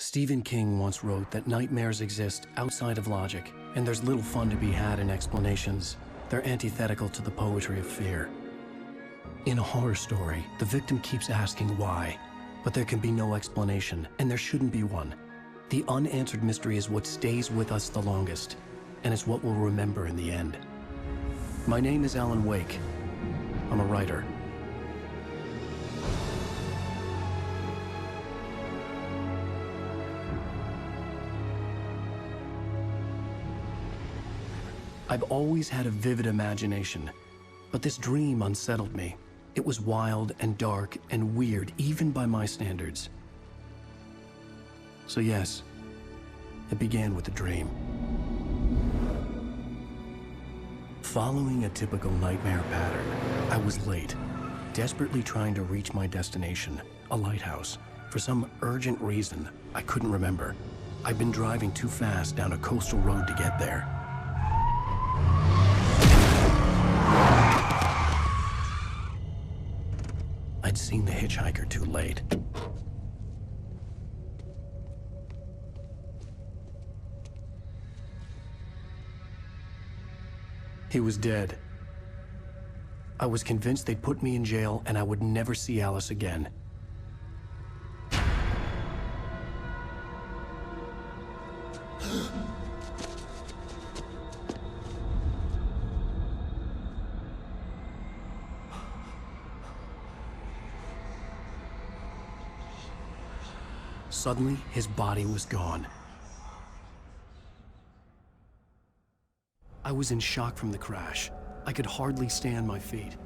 Stephen King once wrote that nightmares exist outside of logic, and there's little fun to be had in explanations. They're antithetical to the poetry of fear. In a horror story, the victim keeps asking why, but there can be no explanation, and there shouldn't be one. The unanswered mystery is what stays with us the longest, and it's what we'll remember in the end. My name is Alan Wake. I'm a writer. I've always had a vivid imagination, but this dream unsettled me. It was wild and dark and weird, even by my standards. So yes, it began with a dream. Following a typical nightmare pattern, I was late, desperately trying to reach my destination, a lighthouse. For some urgent reason, I couldn't remember. I'd been driving too fast down a coastal road to get there. I'd seen the hitchhiker too late. He was dead. I was convinced they'd put me in jail and I would never see Alice again. Suddenly, his body was gone. I was in shock from the crash. I could hardly stay on my feet.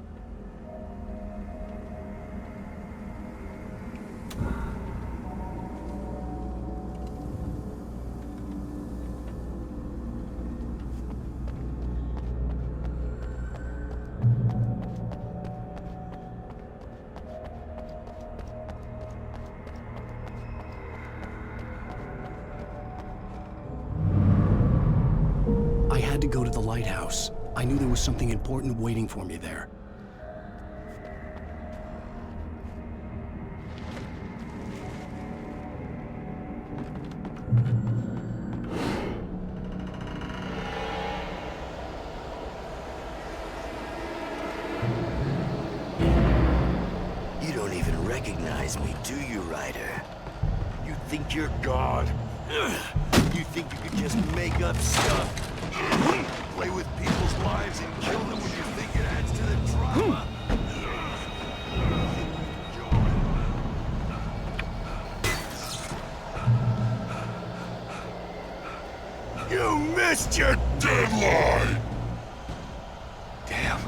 I had to go to the lighthouse. I knew there was something important waiting for me there. You don't even recognize me, do you, Ryder? You think you're God? You think you could just make up stuff? Play with people's lives and kill them when you think it adds to the drama? You missed your deadline! Damn.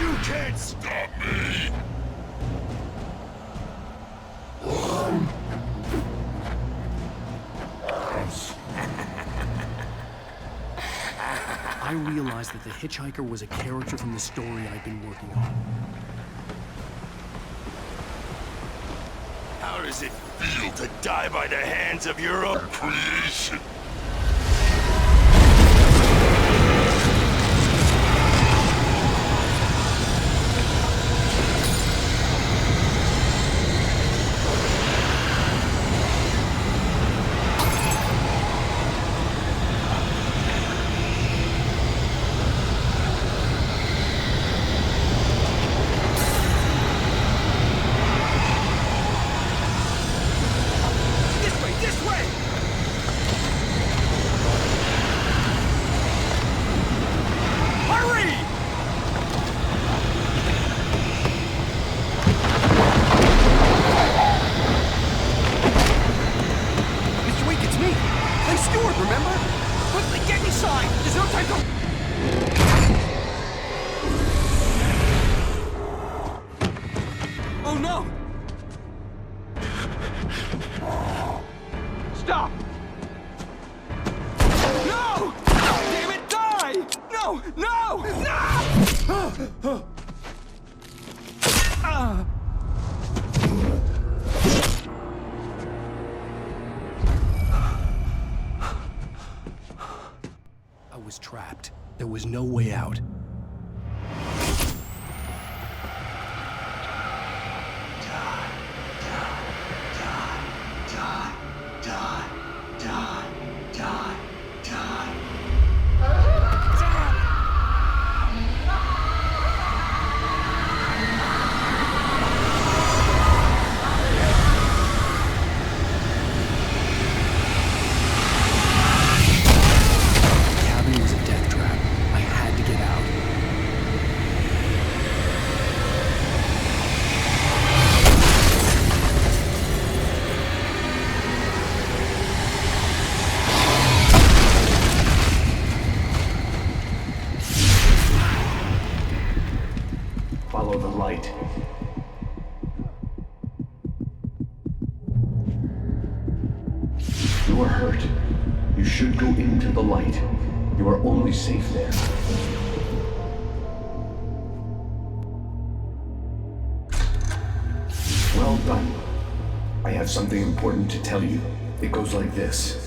You can't stop me! I realized that the hitchhiker was a character from the story I'd been working on. How does it feel to die by the hands of your own creation? Oh no! Stop! No! Damn it, die! No! No! No! I was trapped. There was no way out. God. follow the light. You are hurt. You should go into the light. You are only safe there. Well done. I have something important to tell you. It goes like this.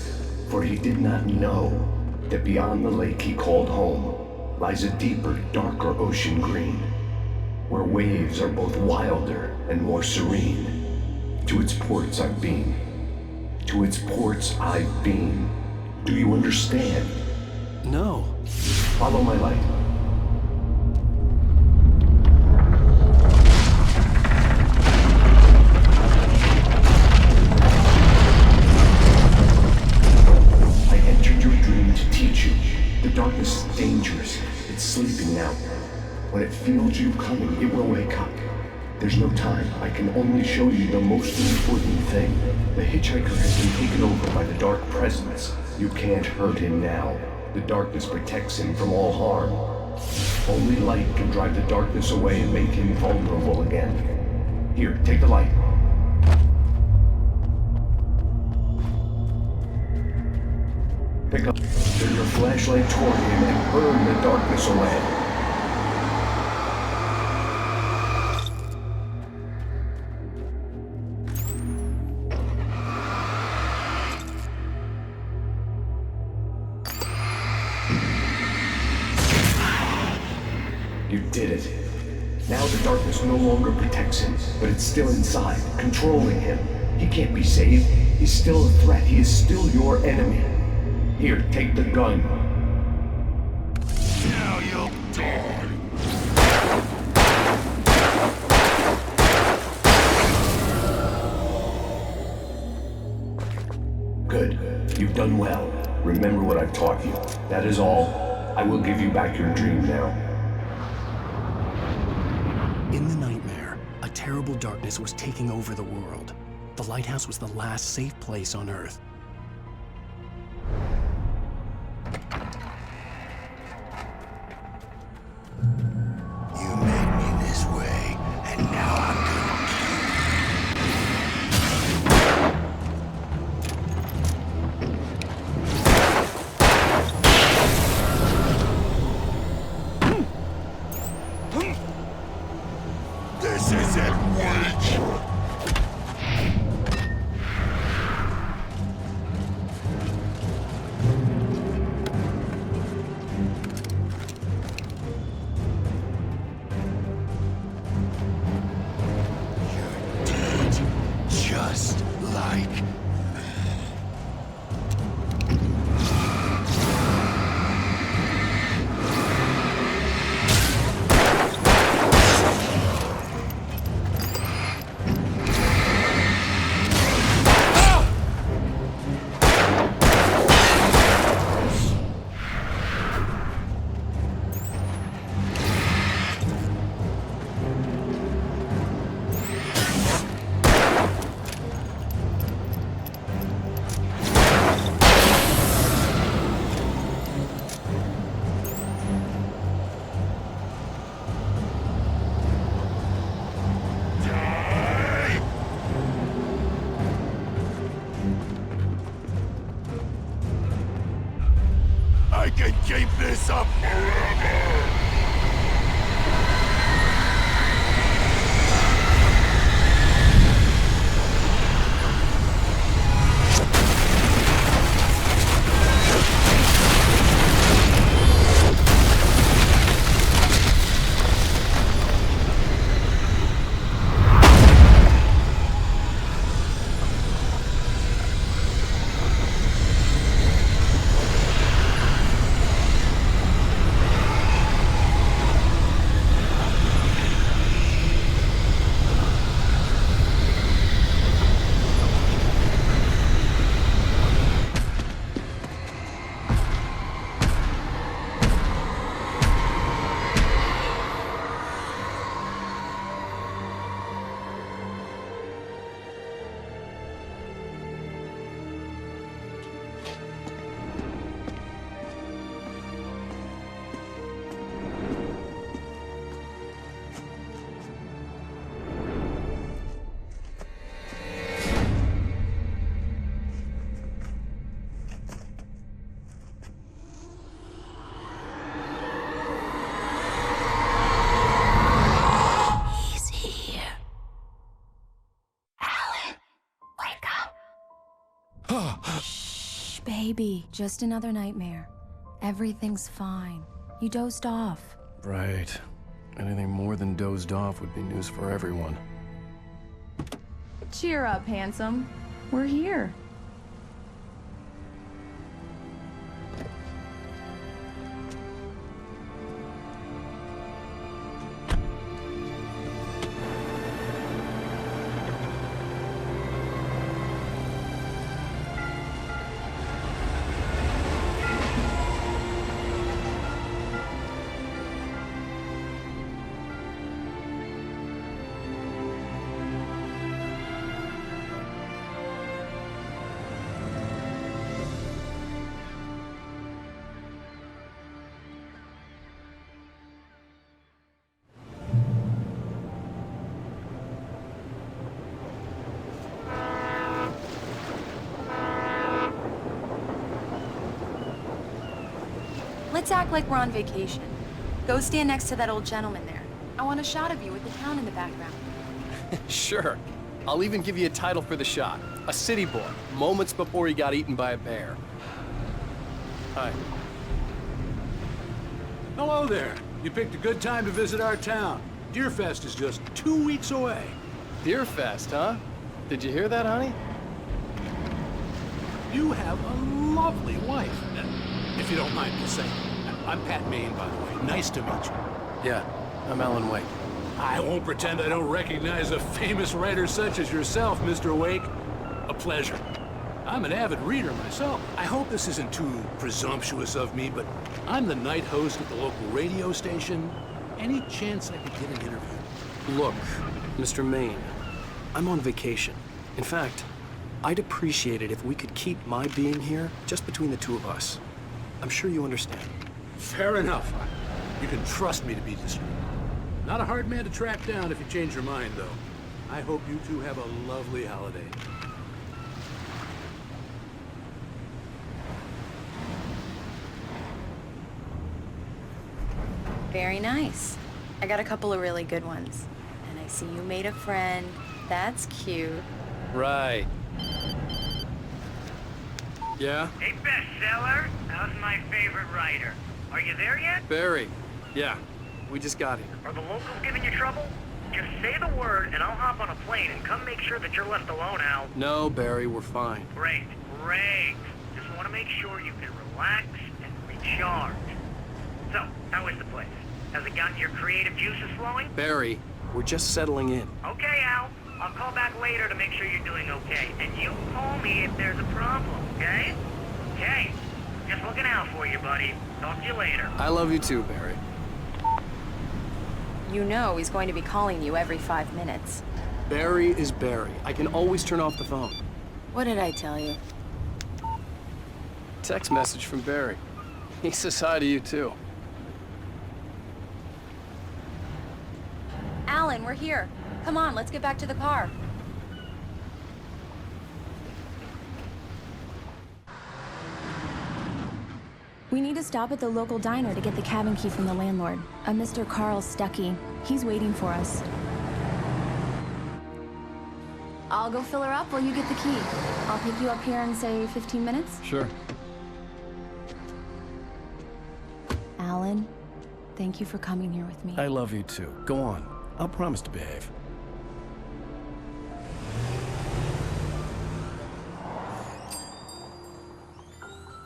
For he did not know that beyond the lake he called home lies a deeper, darker ocean green, where waves are both wilder and more serene. To its ports I've been. To its ports I've been. Do you understand? No. Follow my light. I entered your dream to teach you. The darkness is dangerous. It's sleeping now. When it feels you coming, it will wake up. There's no time. I can only show you the most important thing. The hitchhiker has been taken over by the dark presence. You can't hurt him now. The darkness protects him from all harm. Only light can drive the darkness away and make him vulnerable again. Here, take the light. Pick up, turn your flashlight toward him and burn the darkness away. You did it. Now the darkness no longer protects him, but it's still inside, controlling him. He can't be saved. He's still a threat. He is still your enemy. Here, take the gun. Now you'll die. Good. You've done well. Remember what I've taught you. That is all. I will give you back your dream now. In the nightmare, a terrible darkness was taking over the world. The lighthouse was the last safe place on Earth. You made me this way, and now I'm gonna kill you. This isn't weak. You're dead, just like I can keep this up forever! Shh, baby. Just another nightmare. Everything's fine. You dozed off. Right. Anything more than dozed off would be news for everyone. Cheer up, handsome. We're here. Let's act like we're on vacation. Go stand next to that old gentleman there. I want a shot of you with the town in the background. Sure. I'll even give you a title for the shot. A city boy, moments before he got eaten by a bear. Hi. Hello there. You picked a good time to visit our town. Deerfest is just 2 weeks away. Deerfest, huh? Did you hear that, honey? You have a lovely wife. If you don't mind me saying. I'm Pat Maine, by the way. Nice to meet you. Yeah, I'm Alan Wake. I won't pretend I don't recognize a famous writer such as yourself, Mr. Wake. A pleasure. I'm an avid reader myself. I hope this isn't too presumptuous of me, but I'm the night host at the local radio station. Any chance I could get an interview? Look, Mr. Maine, I'm on vacation. In fact, I'd appreciate it if we could keep my being here just between the two of us. I'm sure you understand. Fair enough. You can trust me to be discreet. Not a hard man to track down if you change your mind, though. I hope you two have a lovely holiday. Very nice. I got a couple of really good ones. And I see you made a friend. That's cute. Right. Yeah? Hey, bestseller, how's my favorite writer? Are you there yet? Barry. Yeah, we just got here. Are the locals giving you trouble? Just say the word and I'll hop on a plane and come make sure that you're left alone, Al. No, Barry, we're fine. Great, great. Just want to make sure you can relax and recharge. So, how is the place? Has it gotten your creative juices flowing? Barry, we're just settling in. Okay, Al. I'll call back later to make sure you're doing okay. And you call me if there's a problem, okay? Okay. Just looking out for you, buddy. Talk to you later. I love you too, Barry. You know he's going to be calling you every 5 minutes. Barry is Barry. I can always turn off the phone. What did I tell you? Text message from Barry. He says hi to you too. Alan, we're here. Come on, let's get back to the car. We need to stop at the local diner to get the cabin key from the landlord, a Mr. Carl Stuckey. He's waiting for us. I'll go fill her up while you get the key. I'll pick you up here in, say, 15 minutes? Sure. Alan, thank you for coming here with me. I love you too. Go on. I'll promise to behave.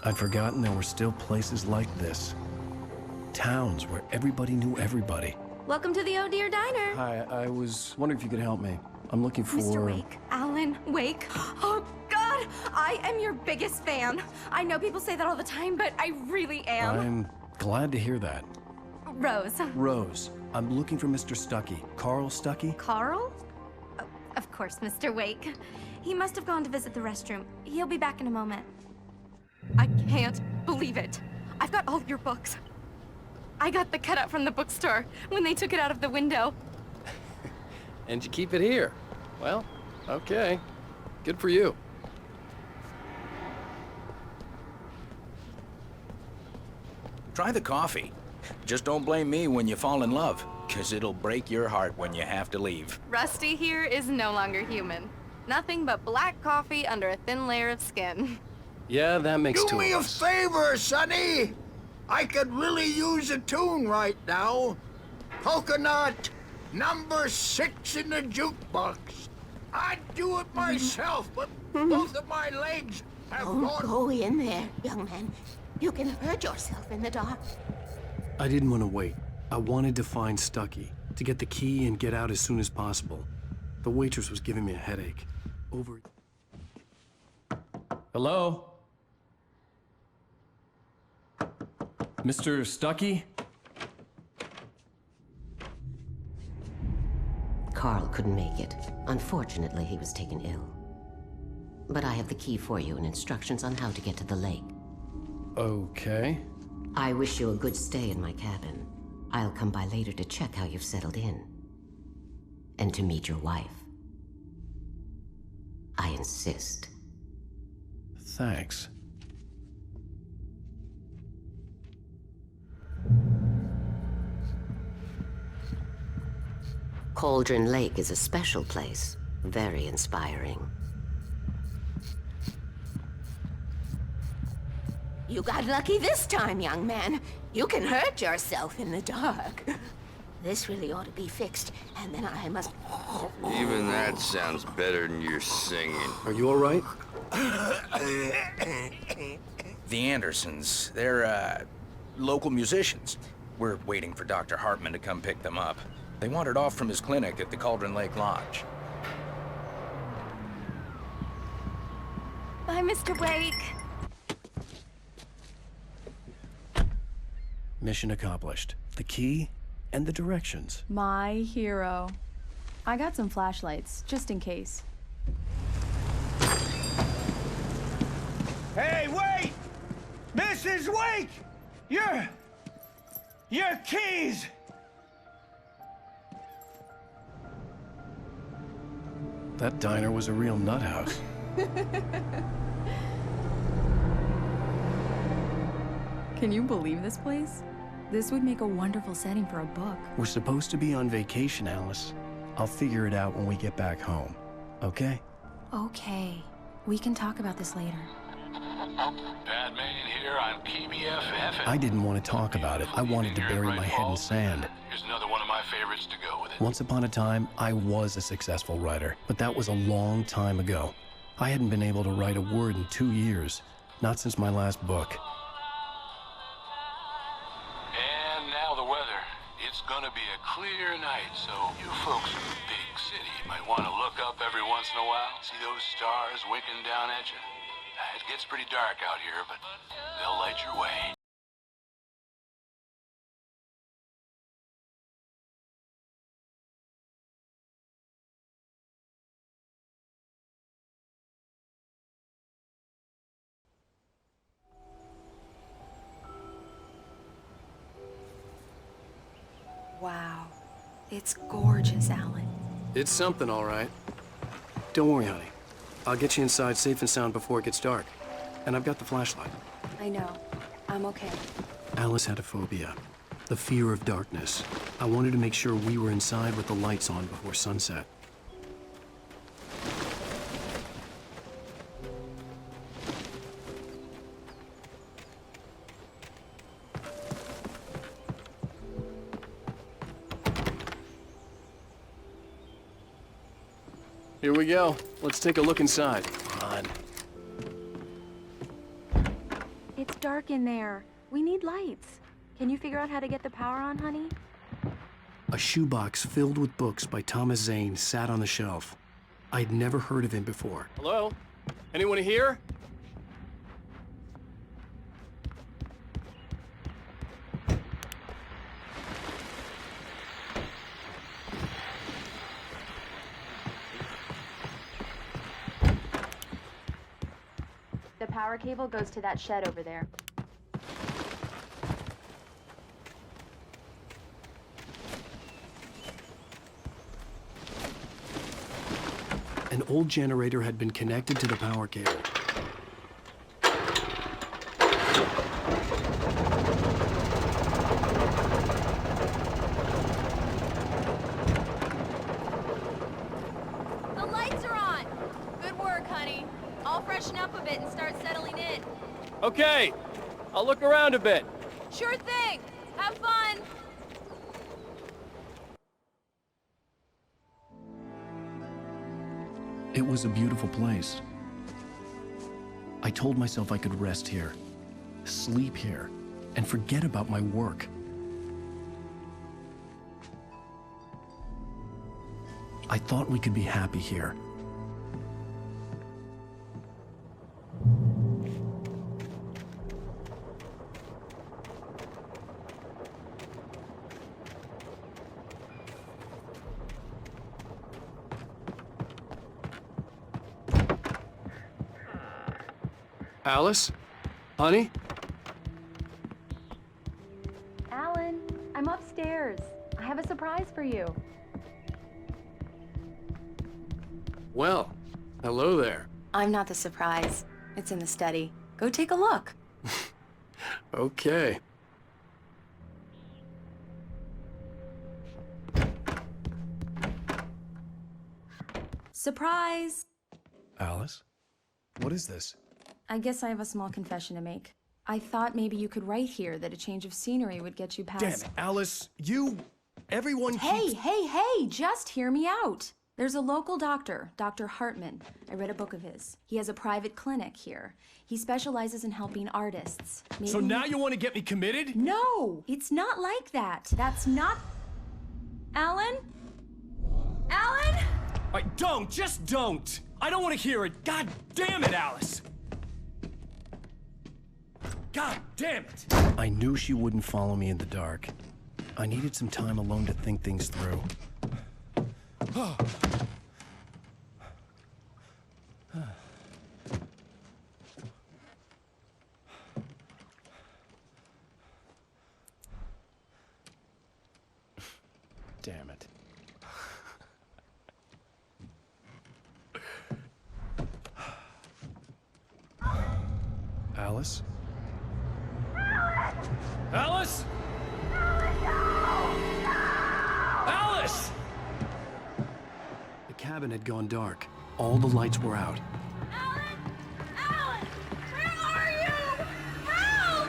I'd forgotten there were still places like this. Towns where everybody knew everybody. Welcome to the Oh Dear Diner. Hi, I was wondering if you could help me. I'm looking for... Mr. Wake. Alan Wake. Oh, God! I am your biggest fan. I know people say that all the time, but I really am. I'm glad to hear that. Rose. Rose, I'm looking for Mr. Stuckey. Carl Stuckey? Carl? Oh, of course, Mr. Wake. He must have gone to visit the restroom. He'll be back in a moment. I can't believe it. I've got all your books. I got the cutout from the bookstore when they took it out of the window. And you keep it here. Well, okay. Good for you. Try the coffee. Just don't blame me when you fall in love, 'cause it'll break your heart when you have to leave. Rusty here is no longer human. Nothing but black coffee under a thin layer of skin. Yeah, that makes Do two me of a us. favor, Sonny. I could really use a tune right now. Coconut, number 6 in the jukebox. I'd do it myself, but both of my legs have Don't gone... go in there, young man. You can hurt yourself in the dark. I didn't want to wait. I wanted to find Stucky, to get the key and get out as soon as possible. The waitress was giving me a headache. Over... Hello? Mr. Stucky? Carl couldn't make it. Unfortunately, he was taken ill. But I have the key for you and instructions on how to get to the lake. Okay. I wish you a good stay in my cabin. I'll come by later to check how you've settled in. And to meet your wife. I insist. Thanks. Cauldron Lake is a special place. Very inspiring. You got lucky this time, young man. You can hurt yourself in the dark. This really ought to be fixed, and then I must... Even that sounds better than your singing. Are you all right? The Andersons, they're, local musicians. We're waiting for Dr. Hartman to come pick them up. They wandered off from his clinic at the Cauldron Lake Lodge. Bye, Mr. Wake. Mission accomplished. The key and the directions. My hero. I got some flashlights, just in case. Hey, wait! Mrs. Wake! Your keys! That diner was a real nut house. Can you believe this place? This would make a wonderful setting for a book. We're supposed to be on vacation, Alice. I'll figure it out when we get back home. Okay? Okay. We can talk about this later. Pat Manning here on KBFF. I didn't want to talk about it. I wanted to bury my head in sand. Here's another one of my favorites to go with it. Once upon a time, I was a successful writer, but that was a long time ago. I hadn't been able to write a word in 2 years. Not since my last book. And now the weather. It's gonna be a clear night, so you folks in the big city might want to look up every once in a while. See those stars winking down at you? It gets pretty dark out here, but they'll light your way. Wow. It's gorgeous, Alan. It's something, all right. Don't worry, honey. I'll get you inside safe and sound before it gets dark. And I've got the flashlight. I know. I'm okay. Alice had a phobia. The fear of darkness. I wanted to make sure we were inside with the lights on before sunset. Here we go. Let's take a look inside. Come on. It's dark in there. We need lights. Can you figure out how to get the power on, honey? A shoebox filled with books by Thomas Zane sat on the shelf. I'd never heard of him before. Hello? Anyone here? The power cable goes to that shed over there. An old generator had been connected to the power cable. The lights are on! freshen up a bit and start settling in. Okay, I'll look around a bit. Sure thing. Have fun. It was a beautiful place. I told myself I could rest here, sleep here, and forget about my work. I thought we could be happy here. Alice? Honey? Alan, I'm upstairs. I have a surprise for you. Well, hello there. I'm not the surprise. It's in the study. Go take a look. Okay. Surprise! Alice? What is this? I guess I have a small confession to make. I thought maybe you could write here that a change of scenery would get you past... Damn it, Alice, everyone Hey, hey, just hear me out. There's a local doctor, Dr. Hartman. I read a book of his. He has a private clinic here. He specializes in helping artists. Maybe... So now you want to get me committed? No, it's not like that. That's not... Alan? Alan? Just don't! I don't want to hear it! God damn it, Alice! God damn it! I knew she wouldn't follow me in the dark. I needed some time alone to think things through. Damn it. Alice? Alice? Alice! The cabin had gone dark. All the lights were out. Alan! Where are you? Help!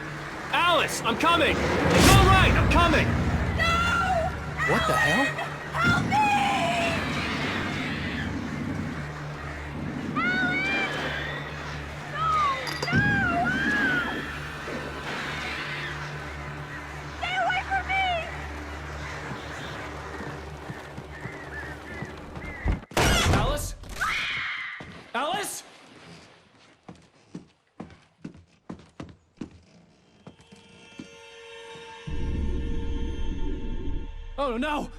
Alice, I'm coming! It's all right, I'm coming! No! What the hell? Help me! Alice? Oh no!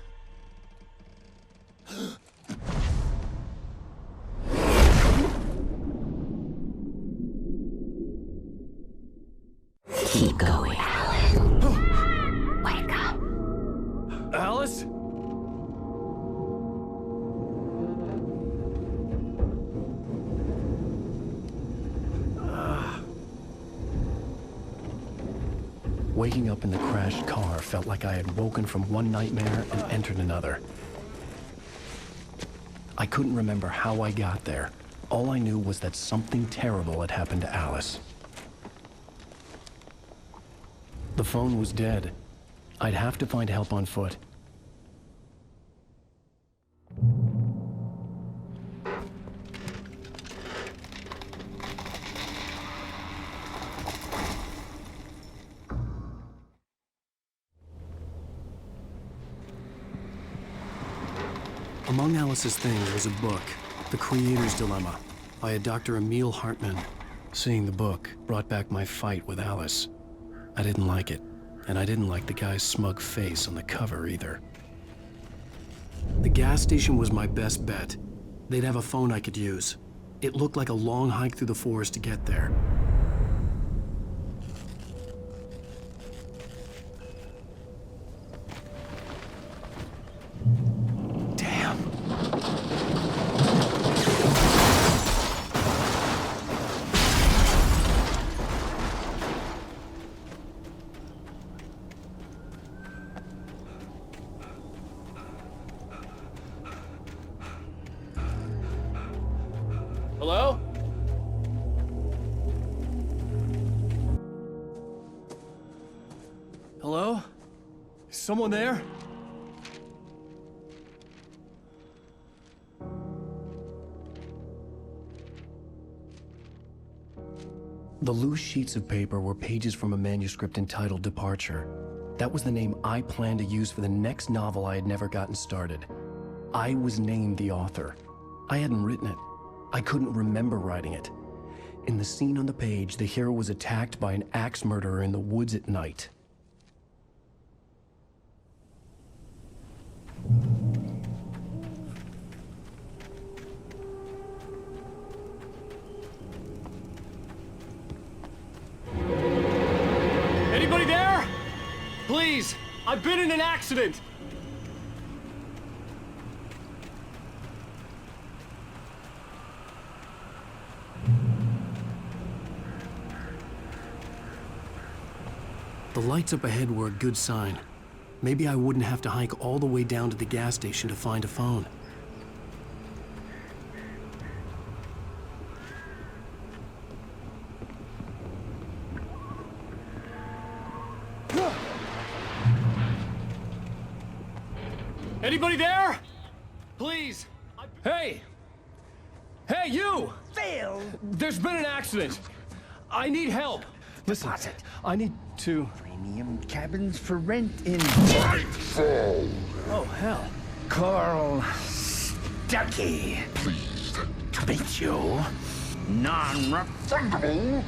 Keep going, Alan. Wake up. Alice? Waking up in the crashed car felt like I had woken from one nightmare and entered another. I couldn't remember how I got there. All I knew was that something terrible had happened to Alice. The phone was dead. I'd have to find help on foot. Among Alice's things was a book, The Creator's Dilemma, by a Dr. Emil Hartman. Seeing the book brought back my fight with Alice. I didn't like it, and I didn't like the guy's smug face on the cover either. The gas station was my best bet. They'd have a phone I could use. It looked like a long hike through the forest to get there. Hello? Someone there? The loose sheets of paper were pages from a manuscript entitled Departure. That was the name I planned to use for the next novel I had never gotten started. I was named the author. I hadn't written it. I couldn't remember writing it. In the scene on the page, the hero was attacked by an axe murderer in the woods at night. Anybody there? Please, I've been in an accident. The lights up ahead were a good sign. Maybe I wouldn't have to hike all the way down to the gas station to find a phone. Anybody there? Please. Hey! Hey, you! Phil! There's been an accident. I need help. Listen, I need to... Premium cabins for rent in... Oh, hell. Carl Stuckey. Pleased to meet you. Non-refundable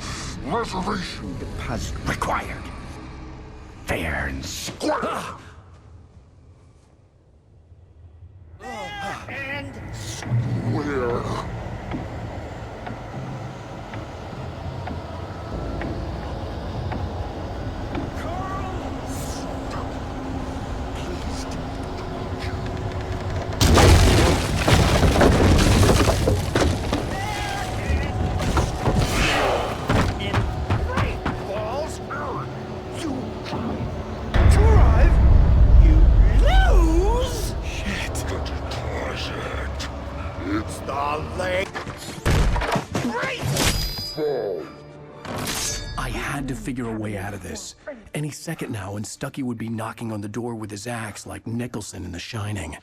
reservation deposit required. Fair and square. And square. Figure a way out of this. Any second now, and Stuckey would be knocking on the door with his axe like Nicholson in The Shining.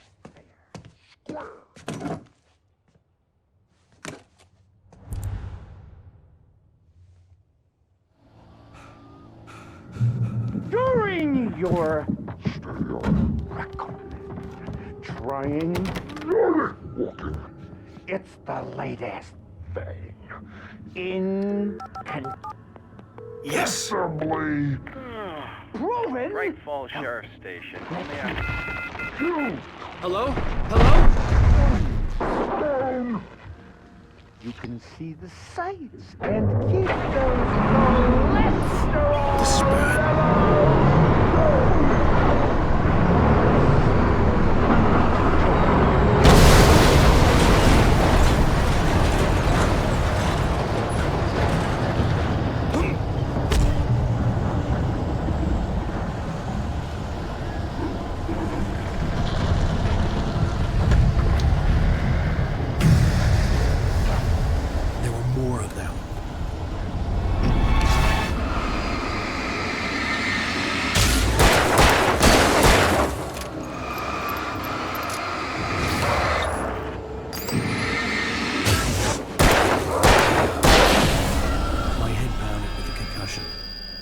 During your trying walking, it's the latest thing in Yes. Assembly. Proven. Great Falls Sheriff Station. Hello? Hello? You can see the sights and keep those cholesterol. The spirit.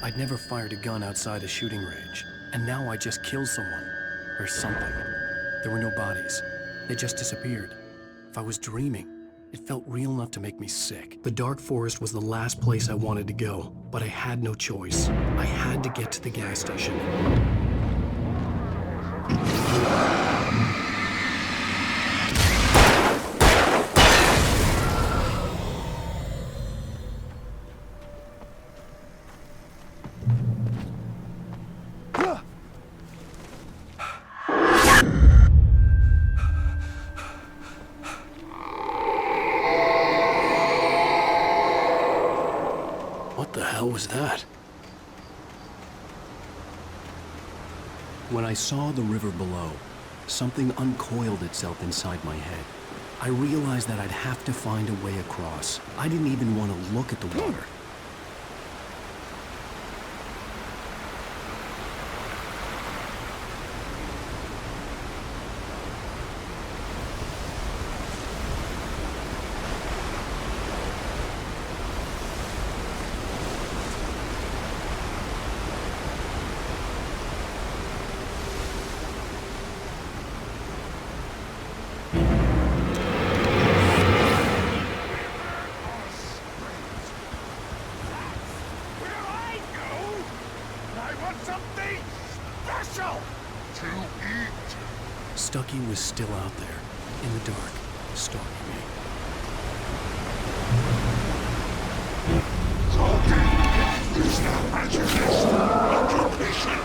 I'd never fired a gun outside a shooting range, and now I just killed someone. Or something. There were no bodies. They just disappeared. If I was dreaming, it felt real enough to make me sick. The dark forest was the last place I wanted to go, but I had no choice. I had to get to the gas station. What the hell was that? When I saw the river below, something uncoiled itself inside my head. I realized that I'd have to find a way across. I didn't even want to look at the water. was still out there, in the dark, stalking me. Is now at your best. Occupation.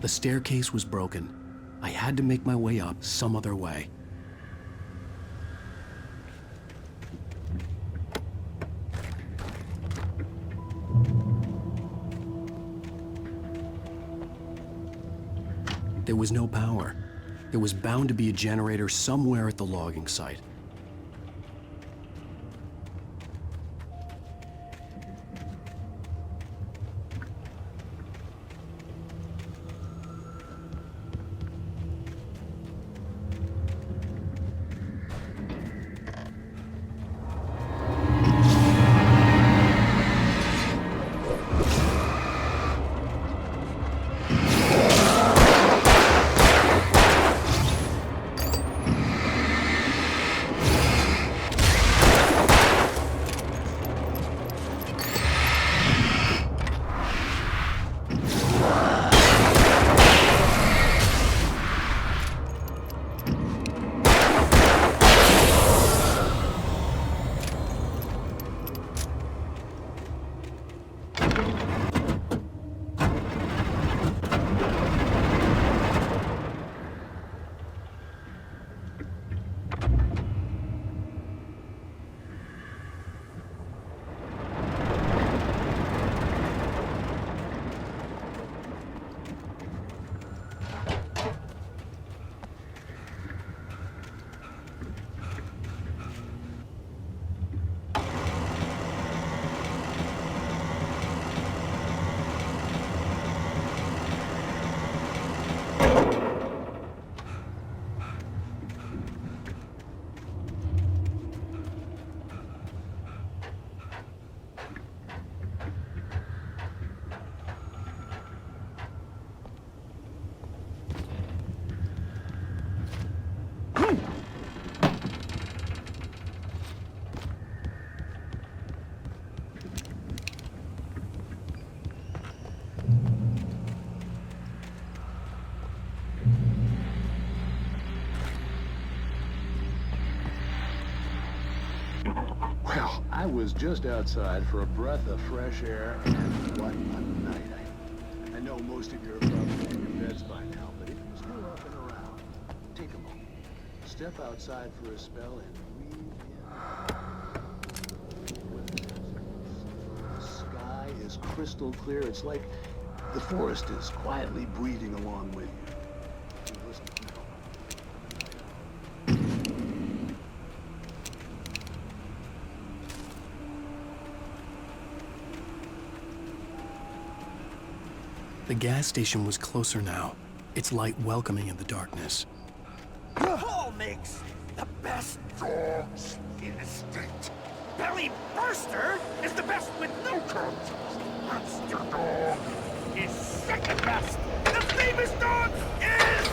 The staircase was broken. I had to make my way up some other way. There was no power. There was bound to be a generator somewhere at the logging site. I was just outside for a breath of fresh air, and what a night. I know most of you are probably in your beds by now, but if you're still up and around, take a moment. Step outside for a spell and breathe in. The sky is crystal clear. It's like the forest is quietly breathing along with you. Listen now. The gas station was closer now, its light welcoming in the darkness. Paul makes the best dogs in the state. Belly Burster is the best with no coat. Monster Dog is second best. The famous dog is...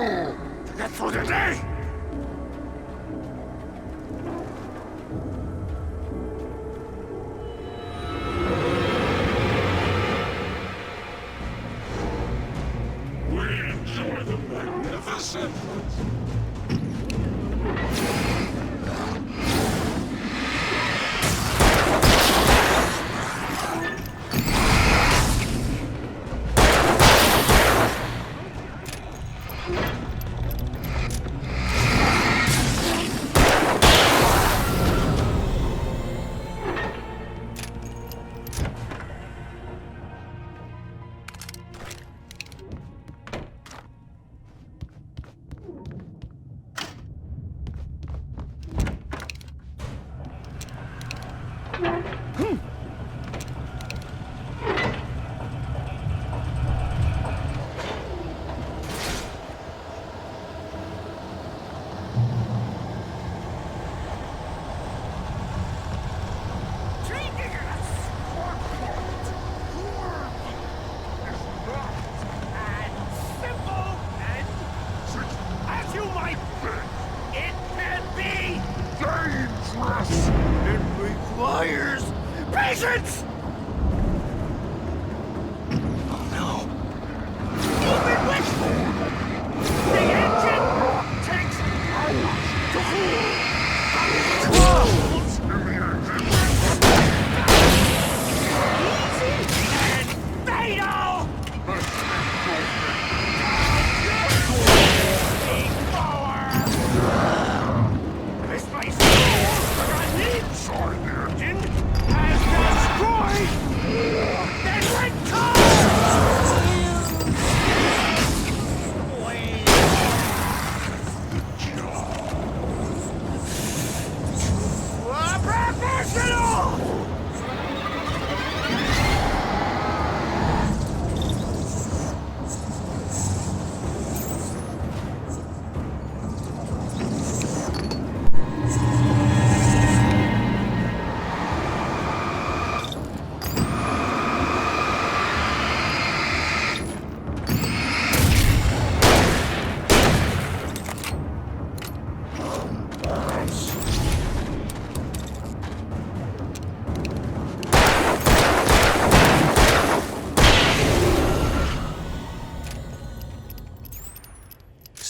to get through the day. We enjoy the magnificent. Patience! Oh no. Open with! The engine takes hours to cool! Controls! Easy and fatal! This place is inside the engine!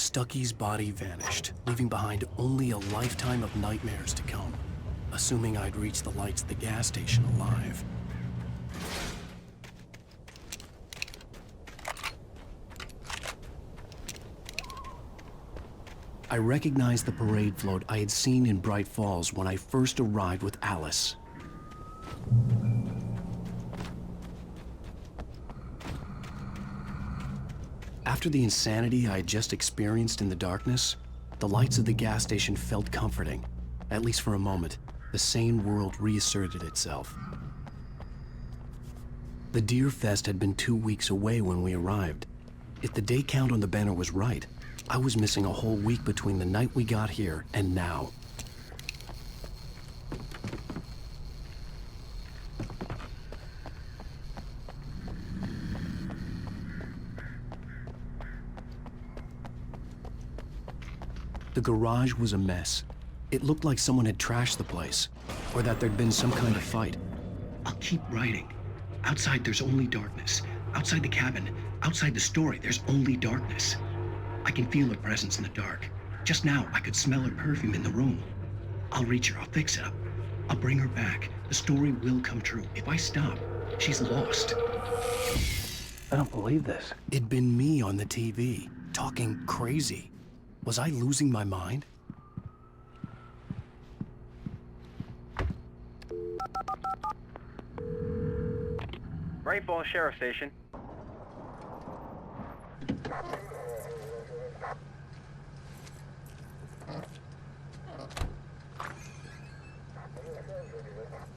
Stucky's body vanished, leaving behind only a lifetime of nightmares to come, assuming I'd reach the lights at the gas station alive. I recognized the parade float I had seen in Bright Falls when I first arrived with Alice. After the insanity I had just experienced in the darkness, the lights of the gas station felt comforting. At least for a moment, the sane world reasserted itself. The Deer Fest had been 2 weeks away when we arrived. If the day count on the banner was right, I was missing a whole week between the night we got here and now. The garage was a mess. It looked like someone had trashed the place, or that there'd been some kind of fight. I'll keep writing. Outside, there's only darkness. Outside the cabin, outside the story, there's only darkness. I can feel her presence in the dark. Just now, I could smell her perfume in the room. I'll reach her, I'll fix it up. I'll bring her back. The story will come true. If I stop, she's lost. I don't believe this. It'd been me on the TV, talking crazy. Was I losing my mind? Bright Falls Sheriff Station.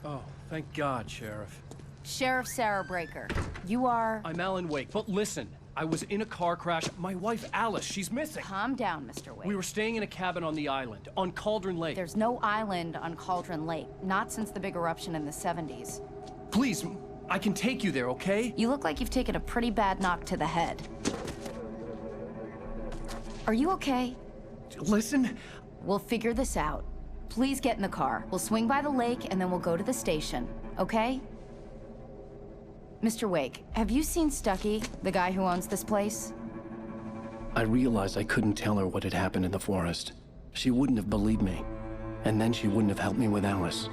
Oh, thank God, Sheriff. Sheriff Sarah Breaker. You are... I'm Alan Wake, but listen. I was in a car crash. My wife, Alice, she's missing. Calm down, Mr. Wake. We were staying in a cabin on the island, on Cauldron Lake. There's no island on Cauldron Lake. Not since the big eruption in the 70s. Please, I can take you there, okay? You look like you've taken a pretty bad knock to the head. Are you okay? Listen. We'll figure this out. Please get in the car. We'll swing by the lake and then we'll go to the station, okay? Mr. Wake, have you seen Stucky, the guy who owns this place? I realized I couldn't tell her what had happened in the forest. She wouldn't have believed me. And then she wouldn't have helped me with Alice.